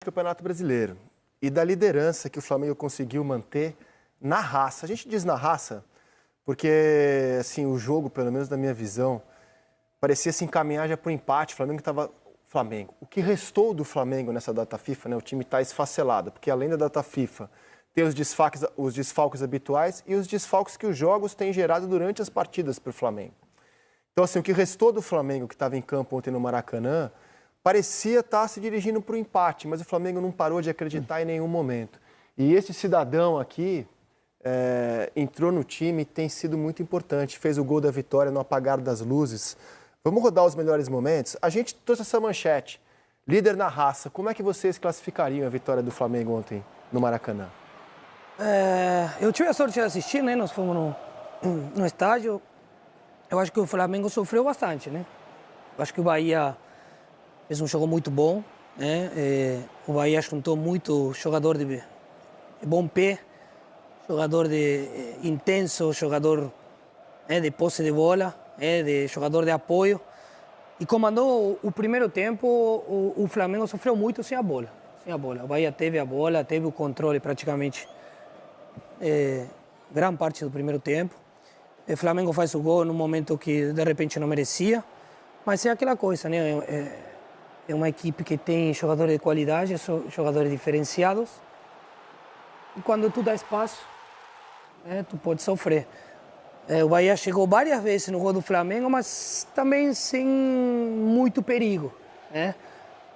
Campeonato Brasileiro e da liderança que o Flamengo conseguiu manter na raça. A gente diz na raça porque assim, o jogo, pelo menos na minha visão, parecia se encaminhar já para o empate. O que restou do Flamengo nessa data FIFA, né? O time está esfacelado, porque além da data FIFA, tem os desfalques habituais e os desfalques que os jogos têm gerado durante as partidas para o Flamengo. Então, assim, o que restou do Flamengo que estava em campo ontem no Maracanã parecia estar se dirigindo para o empate, mas o Flamengo não parou de acreditar em nenhum momento. E esse cidadão aqui entrou no time e tem sido muito importante. Fez o gol da vitória no apagar das luzes. Vamos rodar os melhores momentos? A gente trouxe essa manchete. Líder na raça. Como é que vocês classificariam a vitória do Flamengo ontem no Maracanã? Eu tive a sorte de assistir, né? Nós fomos no estádio. Eu acho que o Flamengo sofreu bastante, né? Eu acho que o Bahia fez um jogo muito bom, né? O Bahia juntou muito jogador de bom pé, jogador intenso, jogador de posse de bola, de jogador de apoio. E comandou o primeiro tempo, o Flamengo sofreu muito sem a bola. Sem a bola. O Bahia teve a bola, teve o controle praticamente grande parte do primeiro tempo. O Flamengo faz o gol num momento que de repente não merecia, mas é aquela coisa, né? É uma equipe que tem jogadores de qualidade, jogadores diferenciados. E quando tu dá espaço, tu pode sofrer. O Bahia chegou várias vezes no gol do Flamengo, mas também sem muito perigo, né?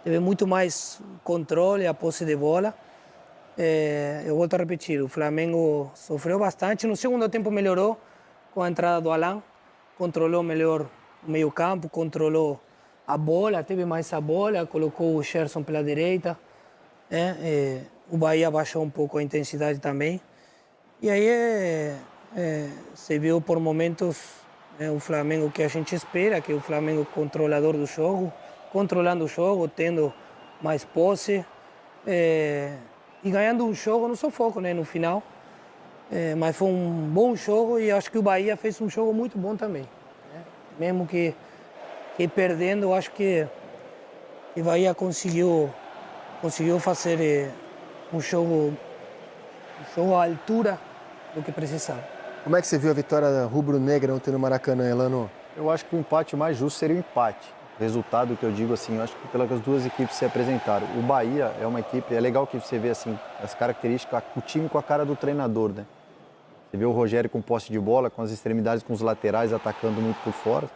Teve muito mais controle, a posse de bola. Eu volto a repetir, o Flamengo sofreu bastante. No segundo tempo melhorou com a entrada do Alan, controlou melhor o meio-campo, controlou a bola, teve mais a bola, colocou o Gerson pela direita. O Bahia baixou um pouco a intensidade também. E aí se viu por momentos o Flamengo que a gente espera, que é o Flamengo controlador do jogo, controlando o jogo, tendo mais posse e ganhando um jogo no sufoco, né, no final. Mas foi um bom jogo e acho que o Bahia fez um jogo muito bom também, né? Mesmo que perdendo, acho que o Bahia conseguiu fazer um jogo à altura do que precisava. Como é que você viu a vitória rubro-negra ontem no Maracanã, Elano? Eu acho que o empate mais justo seria o empate. Resultado que eu digo assim, eu acho que pelas duas equipes se apresentaram. O Bahia é uma equipe, é legal que você vê assim, as características, o time com a cara do treinador, né? Você vê o Rogério com posse de bola, com as extremidades, com os laterais atacando muito por fora.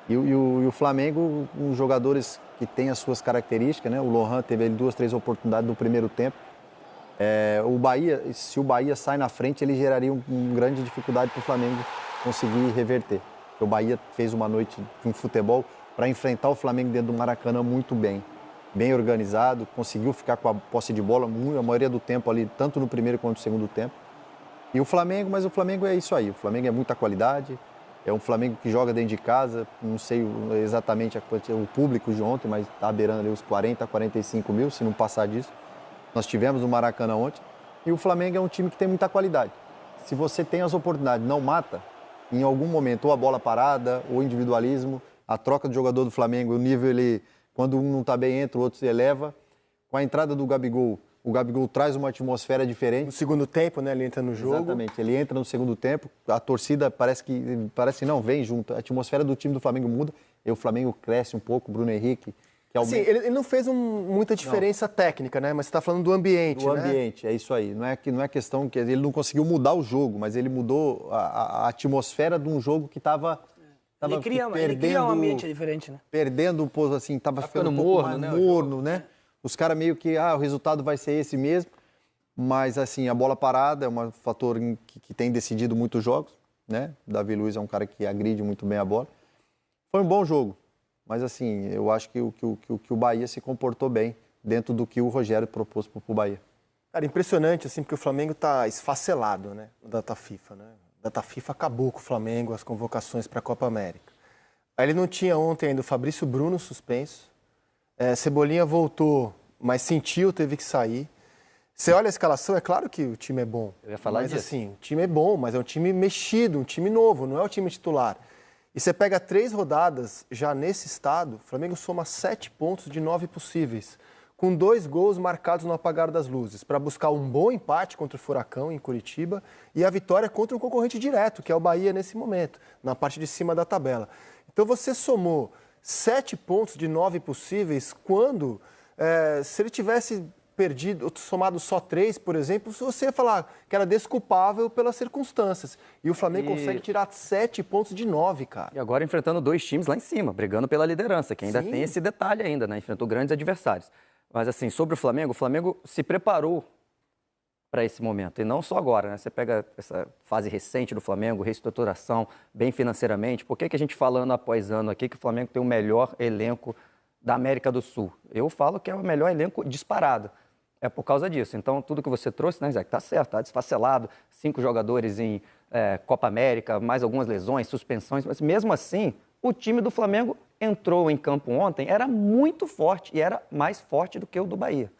E o Flamengo, com jogadores que têm as suas características, né? O Lohan teve ali 2, 3 oportunidades no primeiro tempo. O Bahia, se o Bahia sai na frente, ele geraria uma grande dificuldade para o Flamengo conseguir reverter. Porque o Bahia fez uma noite de um futebol para enfrentar o Flamengo dentro do Maracanã muito bem. Bem organizado, conseguiu ficar com a posse de bola a maioria do tempo ali, tanto no primeiro quanto no segundo tempo. E o Flamengo, mas o Flamengo é isso aí, o Flamengo é muita qualidade, é um Flamengo que joga dentro de casa, não sei exatamente o público de ontem, mas está beirando ali os 40, 45 mil, se não passar disso. Nós tivemos no Maracanã ontem, e o Flamengo é um time que tem muita qualidade. Se você tem as oportunidades, não mata, em algum momento, ou a bola parada, ou o individualismo, a troca de jogador do Flamengo, o nível, ele, quando um não está bem, entra, o outro se eleva. Com a entrada do Gabigol, o Gabigol traz uma atmosfera diferente. No segundo tempo, né, ele entra no jogo. Exatamente, ele entra no segundo tempo, a torcida parece que não, vem junto. A atmosfera do time do Flamengo muda, e o Flamengo cresce um pouco, Bruno Henrique. Sim, ele não fez muita diferença técnica, né? Mas você está falando do ambiente, né? Do ambiente, é isso aí. Não é questão que ele não conseguiu mudar o jogo, mas ele mudou a atmosfera de um jogo que estava... Ele cria um ambiente diferente, né? Perdendo, assim, estava ficando um pouco mais morno, né? Os caras meio que, o resultado vai ser esse mesmo. Mas, assim, a bola parada é um fator que tem decidido muitos jogos, né? Davi Luiz é um cara que agride muito bem a bola. Foi um bom jogo, mas, assim, eu acho que o Bahia se comportou bem dentro do que o Rogério propôs para o Bahia. Cara, impressionante, assim, porque o Flamengo está esfacelado, né? Na data FIFA, né? A data FIFA acabou com o Flamengo, as convocações para a Copa América. Aí ele não tinha ontem ainda o Fabrício Bruno suspenso. Cebolinha voltou, mas sentiu, teve que sair. Você olha a escalação, é claro que o time é bom. Eu ia falar disso. Mas assim, o time é bom, mas é um time mexido, um time novo, não é o time titular. E você pega 3 rodadas já nesse estado, o Flamengo soma 7 pontos de 9 possíveis. com 2 gols marcados no apagar das luzes, para buscar um bom empate contra o Furacão em Curitiba e a vitória contra um concorrente direto, que é o Bahia nesse momento, na parte de cima da tabela. Então você somou 7 pontos de 9 possíveis, quando, se ele tivesse perdido, somado só 3, por exemplo, você ia falar que era desculpável pelas circunstâncias. E o Flamengo consegue tirar 7 pontos de 9, cara. E agora enfrentando 2 times lá em cima, brigando pela liderança, que ainda tem esse detalhe ainda, né? Enfrentou grandes adversários. Mas assim, sobre o Flamengo se preparou para esse momento, e não só agora, né? Você pega essa fase recente do Flamengo, reestruturação, bem financeiramente. Por que a gente fala ano após ano aqui que o Flamengo tem o melhor elenco da América do Sul? Eu falo que é o melhor elenco disparado. É por causa disso. Então, tudo que você trouxe, né, Zé, tá certo, tá desfacelado, 5 jogadores em Copa América, mais algumas lesões, suspensões, mas mesmo assim, o time do Flamengo entrou em campo ontem, era muito forte e era mais forte do que o do Bahia.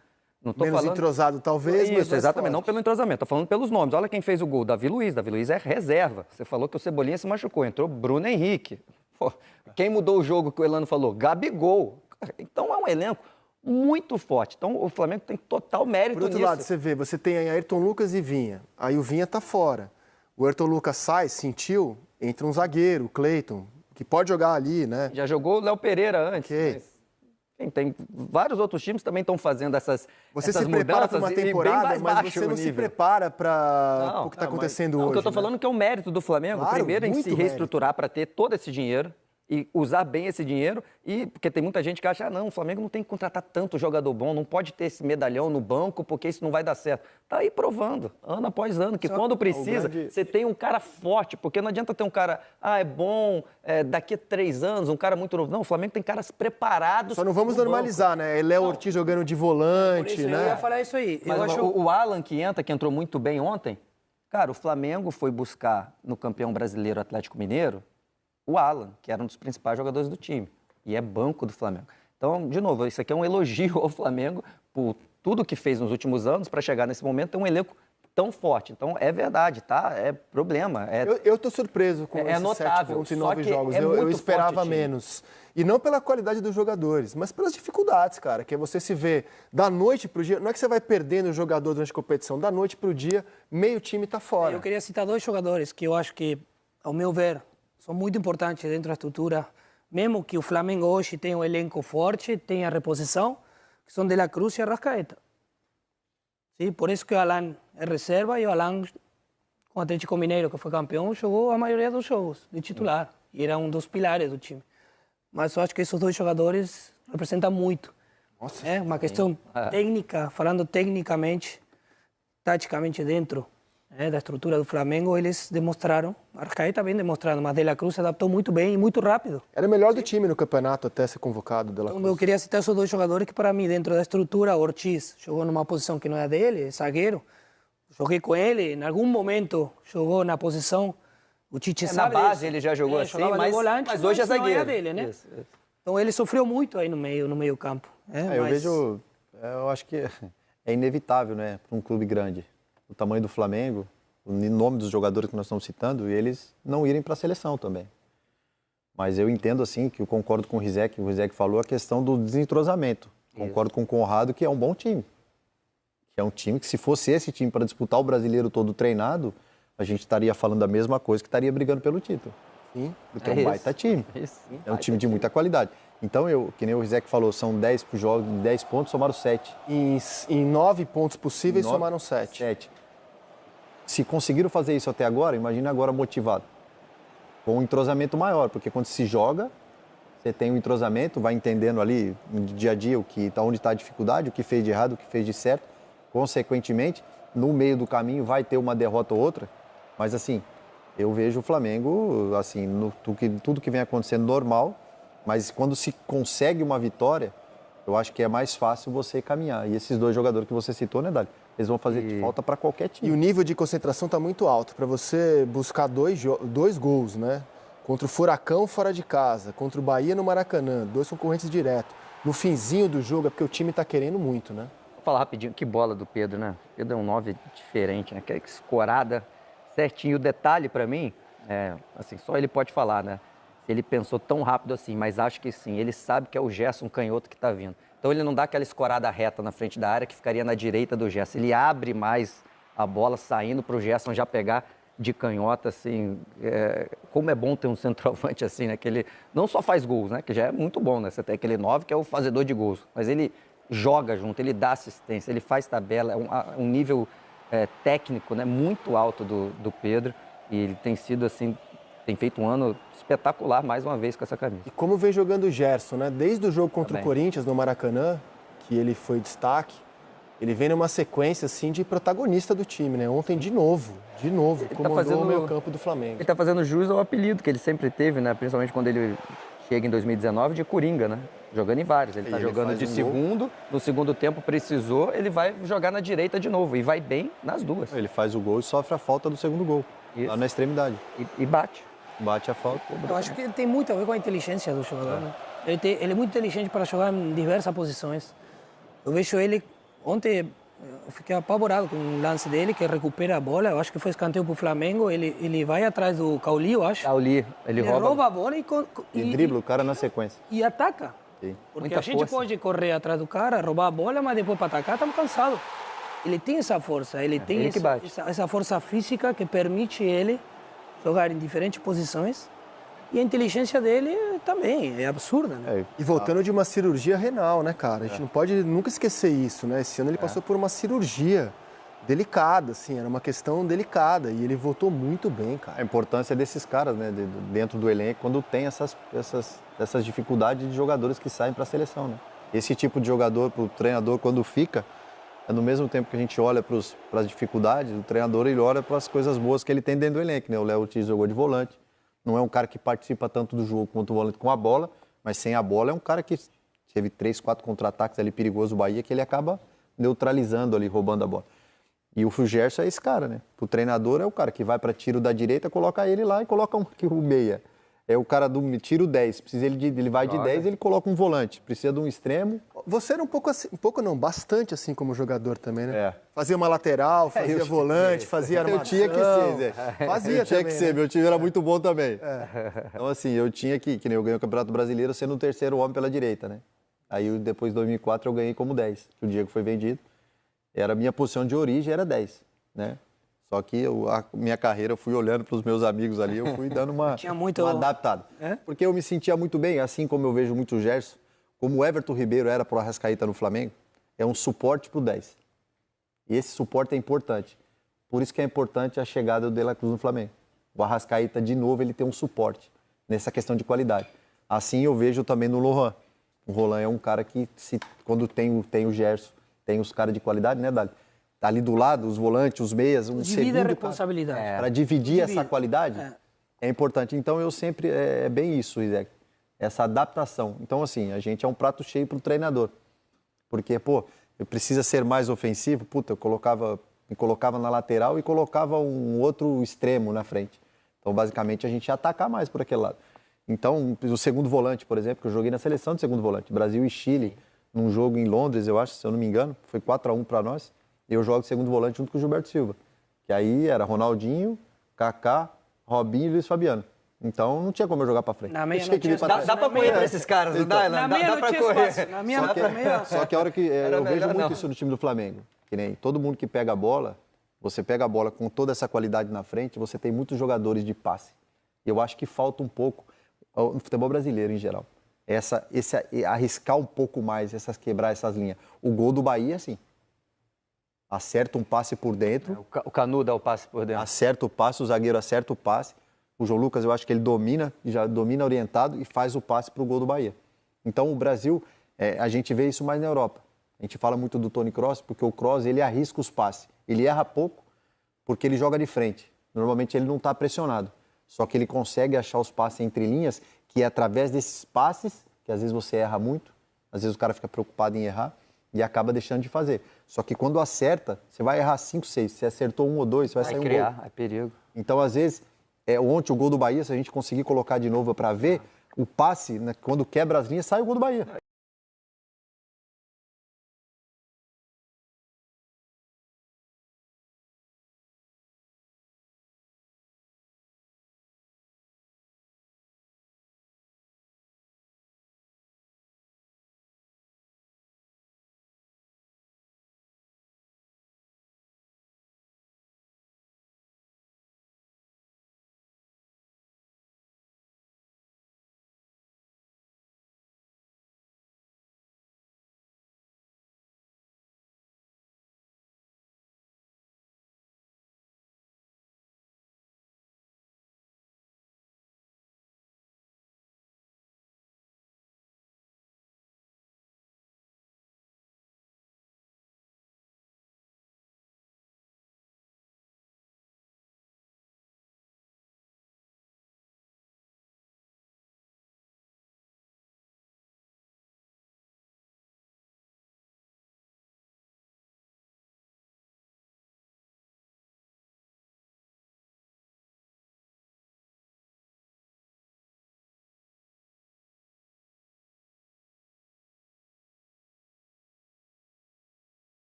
Não tô Menos falando... entrosado, talvez, mas Isso, exatamente, não pelo entrosamento, tô falando pelos nomes. Olha quem fez o gol, Davi Luiz é reserva. Você falou que o Cebolinha se machucou, entrou Bruno Henrique. Pô, quem mudou o jogo que o Elano falou? Gabigol. Então é um elenco muito forte. Então o Flamengo tem total mérito nisso. Por outro lado, você vê, você tem aí Ayrton Lucas e Vinha. Aí o Vinha tá fora. O Ayrton Lucas sai, sentiu, entra um zagueiro, o Cleiton, que pode jogar ali, né? Já jogou o Léo Pereira antes. Okay. Mas tem vários outros times também estão fazendo essas Você essas se prepara para uma mudanças temporada, mas você não se prepara para o que está acontecendo hoje. O que eu estou falando que é o mérito do Flamengo, Claro, primeiro em se muito reestruturar para ter todo esse dinheiro e usar bem esse dinheiro, e porque tem muita gente que acha, não, o Flamengo não tem que contratar tanto jogador bom, não pode ter esse medalhão no banco, porque isso não vai dar certo. Tá aí provando, ano após ano, que quando precisa, você tem um cara forte, porque não adianta ter um cara, é bom, daqui a 3 anos, um cara muito novo. Não, o Flamengo tem caras preparados. Só não vamos normalizar, né? Léo Ortiz jogando de volante, isso, né? Eu ia falar isso aí. Mas o Alan que entrou muito bem ontem, cara, o Flamengo foi buscar no campeão brasileiro Atlético Mineiro o Alan, que era um dos principais jogadores do time, e é banco do Flamengo. Então, de novo, isso aqui é um elogio ao Flamengo por tudo que fez nos últimos anos para chegar nesse momento, ter um elenco tão forte. Então, é verdade, tá? É problema. Eu tô surpreso com esses notável, 7 pontos em 9 jogos. É eu esperava forte, menos. E não pela qualidade dos jogadores, mas pelas dificuldades, cara. Que é você se ver da noite pro dia. Não é que você vai perdendo o jogador durante a competição. Da noite pro dia, meio time tá fora. Eu queria citar 2 jogadores que eu acho que, ao meu ver, são muito importantes dentro da estrutura. Mesmo que o Flamengo hoje tenha um elenco forte, tenha reposição, que são De La Cruz e Arrascaeta. Sim, por isso que o Alan é reserva, e o Alan, com o Atlético Mineiro, que foi campeão, jogou a maioria dos jogos de titular. E era um dos pilares do time. Mas eu acho que esses 2 jogadores representam muito. Nossa, é uma questão técnica, falando tecnicamente, taticamente dentro da estrutura do Flamengo, eles demonstraram, Arrascaeta vem demonstrando, mas De La Cruz se adaptou muito bem e muito rápido. Era o melhor do time no campeonato até ser convocado, De La Cruz. Então, eu queria citar esses 2 jogadores que, para mim, dentro da estrutura, Ortiz jogou numa posição que não é dele, zagueiro. Joguei com ele, em algum momento jogou na posição, o Tite sabe na base disso. ele já jogou assim, volante, mas hoje é zagueiro. Não é dele, né? Isso. Então ele sofreu muito aí no meio campo. Eu acho que é inevitável, né, para um clube grande, o tamanho do Flamengo, o nome dos jogadores que nós estamos citando, e eles não irem para a seleção também. Mas eu entendo, assim, que eu concordo com o Rizek falou, a questão do desentrosamento. Concordo com o Conrado que é um bom time. Que é um time que, se fosse esse time para disputar o brasileiro todo treinado, a gente estaria falando a mesma coisa, que estaria brigando pelo título. Sim. Porque é um baita time. É um time de muita qualidade. Então, que nem o Rizek falou, são 10 por jogo, 10 pontos, somaram 7. Em 9 pontos possíveis, somaram 7. 7. Se conseguiram fazer isso até agora, imagina agora motivado. Com um entrosamento maior, porque quando se joga, você tem um entrosamento, vai entendendo ali no dia a dia onde está a dificuldade, o que fez de errado, o que fez de certo. Consequentemente, no meio do caminho vai ter uma derrota ou outra. Mas assim, eu vejo o Flamengo, assim, tudo que vem acontecendo normal, mas quando se consegue uma vitória, eu acho que é mais fácil você caminhar. E esses 2 jogadores que você citou, né, Dali? Eles vão fazer falta para qualquer time. E o nível de concentração está muito alto. Para você buscar 2 gols, né? Contra o Furacão fora de casa, contra o Bahia no Maracanã, 2 concorrentes direto. No finzinho do jogo, é porque o time está querendo muito, né? Vou falar rapidinho, que bola do Pedro, né? O Pedro é um 9 diferente, né? Que escorada certinho. O detalhe para mim, assim, só ele pode falar, né? Se ele pensou tão rápido assim, mas acho que sim. Ele sabe que é o Gerson canhoto que está vindo. Então ele não dá aquela escorada reta na frente da área que ficaria na direita do Gerson. Ele abre mais a bola saindo para o Gerson já pegar de canhota, assim. Como é bom ter um centroavante assim, né? Que ele não só faz gols, né? Que já é muito bom, né? Você tem aquele 9 que é o fazedor de gols, mas ele joga junto, ele dá assistência, ele faz tabela, é um nível técnico, né? Muito alto do Pedro. E ele tem sido, assim, tem feito um ano espetacular mais uma vez com essa camisa. E como vem jogando o Gerson, né? Desde o jogo contra o Corinthians no Maracanã, que ele foi destaque, ele vem numa sequência assim de protagonista do time, né? Ontem de novo, comandou o meio-campo do Flamengo. Ele está fazendo jus ao apelido que ele sempre teve, né? Principalmente quando ele chega em 2019 de Coringa, né? Jogando em vários. Ele está jogando de segundo, no segundo tempo precisou, ele vai jogar na direita de novo e vai bem nas duas. Ele faz o gol e sofre a falta do segundo gol, lá na extremidade. E bate. Bate a falta. Eu acho que tem muito a ver com a inteligência do jogador, né? Ele é muito inteligente para jogar em diversas posições. Eu vejo ele... Ontem eu fiquei apavorado com o lance dele, que recupera a bola. Eu acho que foi escanteio para o Flamengo. Ele vai atrás do Cauli, eu acho. Cauli, ele rouba a bola e dribla o cara na sequência. E ataca. Sim. Porque Muita a gente força. pode correr atrás do cara, roubar a bola, mas depois para atacar estamos cansados. Ele tem essa força, ele tem ele que bate. essa força física que permite ele jogar em diferentes posições. E a inteligência dele também é absurda, né? E voltando de uma cirurgia renal, né, cara? A gente não pode nunca esquecer isso, né? Esse ano ele passou por uma cirurgia delicada, assim, era uma questão delicada. E ele voltou muito bem, cara. A importância desses caras, né, dentro do elenco, quando tem essas dificuldades de jogadores que saem para a seleção, né? Esse tipo de jogador, para o treinador, quando fica, no mesmo tempo que a gente olha para as dificuldades, o treinador ele olha para as coisas boas que ele tem dentro do elenco, né? O Léo Ortiz jogou de volante. Não é um cara que participa tanto do jogo quanto o volante com a bola, mas sem a bola é um cara que teve 3, 4 contra-ataques ali perigosos, o Bahia, que ele acaba neutralizando ali, roubando a bola. E o Gerson é esse cara, né? O treinador é o cara que vai para tiro da direita, coloca ele lá e coloca o meia. É o cara do tiro 10, precisa ele vai de 10, ele coloca um volante, precisa de um extremo. Você era um pouco assim, bastante assim como jogador também, né? É. Fazia uma lateral, fazia volante, fazia armação. Eu tinha que ser, Zé. Fazia eu tinha também, que ser, né? meu time era muito bom também. Então assim, eu tinha que nem eu ganhei o Campeonato Brasileiro sendo o terceiro homem pela direita, né? Aí depois de 2004 eu ganhei como 10, que o Diego foi vendido. Era a minha posição de origem, era 10, né? Só que a minha carreira, eu fui olhando para os meus amigos ali, eu fui dando uma adaptada. Porque eu me sentia muito bem, assim como eu vejo muito o Gerson, como o Everton Ribeiro era para o Arrascaeta no Flamengo, é um suporte para o 10. E esse suporte é importante. Por isso que é importante a chegada do De La Cruz no Flamengo. O Arrascaeta, de novo, ele tem um suporte nessa questão de qualidade. Assim eu vejo também no Lohan. O Roland é um cara que, quando tem o Gerson, tem os caras de qualidade, né, Dali? Tá ali do lado, os volantes, os meias, um Divide a responsabilidade. Para dividir essa qualidade é importante. Então, eu sempre... É bem isso, Isaac. Essa adaptação. Então, assim, a gente é um prato cheio para o treinador. Porque, eu precisa ser mais ofensivo. Puta, me colocava na lateral e colocava um outro extremo na frente. Então, basicamente, a gente ia atacar mais por aquele lado. Então, o segundo volante, por exemplo, que eu joguei na seleção de segundo volante. Brasil e Chile, num jogo em Londres, eu acho, se eu não me engano. Foi 4-1 para nós. Eu jogo de segundo volante junto com o Gilberto Silva. Que aí era Ronaldinho, Kaká, Robinho e Luiz Fabiano. Então não tinha como eu jogar para frente. Na meia não tinha espaço. Dá para correr para esses caras, não dá? Na meia não tinha espaço. Na minha Só que a hora que eu vejo muito isso no time do Flamengo. Que nem todo mundo que pega a bola, você pega a bola com toda essa qualidade na frente, você tem muitos jogadores de passe. E eu acho que falta um pouco no futebol brasileiro em geral. Esse arriscar um pouco mais, quebrar essas linhas. O gol do Bahia é assim. Acerta um passe por dentro. O Canu dá o passe por dentro. Acerta o passe, o zagueiro acerta o passe. O João Lucas, eu acho que ele já domina orientado e faz o passe para o gol do Bahia. Então, o Brasil, a gente vê isso mais na Europa. A gente fala muito do Toni Kroos, porque o Kroos, ele arrisca os passes. Ele erra pouco, porque ele joga de frente. Normalmente, ele não está pressionado. Só que ele consegue achar os passes entre linhas, que é através desses passes, que às vezes você erra muito, às vezes o cara fica preocupado em errar, e acaba deixando de fazer. Só que quando acerta, você vai errar 5, 6. Se acertou 1 ou 2, você vai sair um gol. É perigo. Então, às vezes, ontem o gol do Bahia, se a gente conseguir colocar de novo para ver, o passe, né, quando quebra as linhas, sai o gol do Bahia.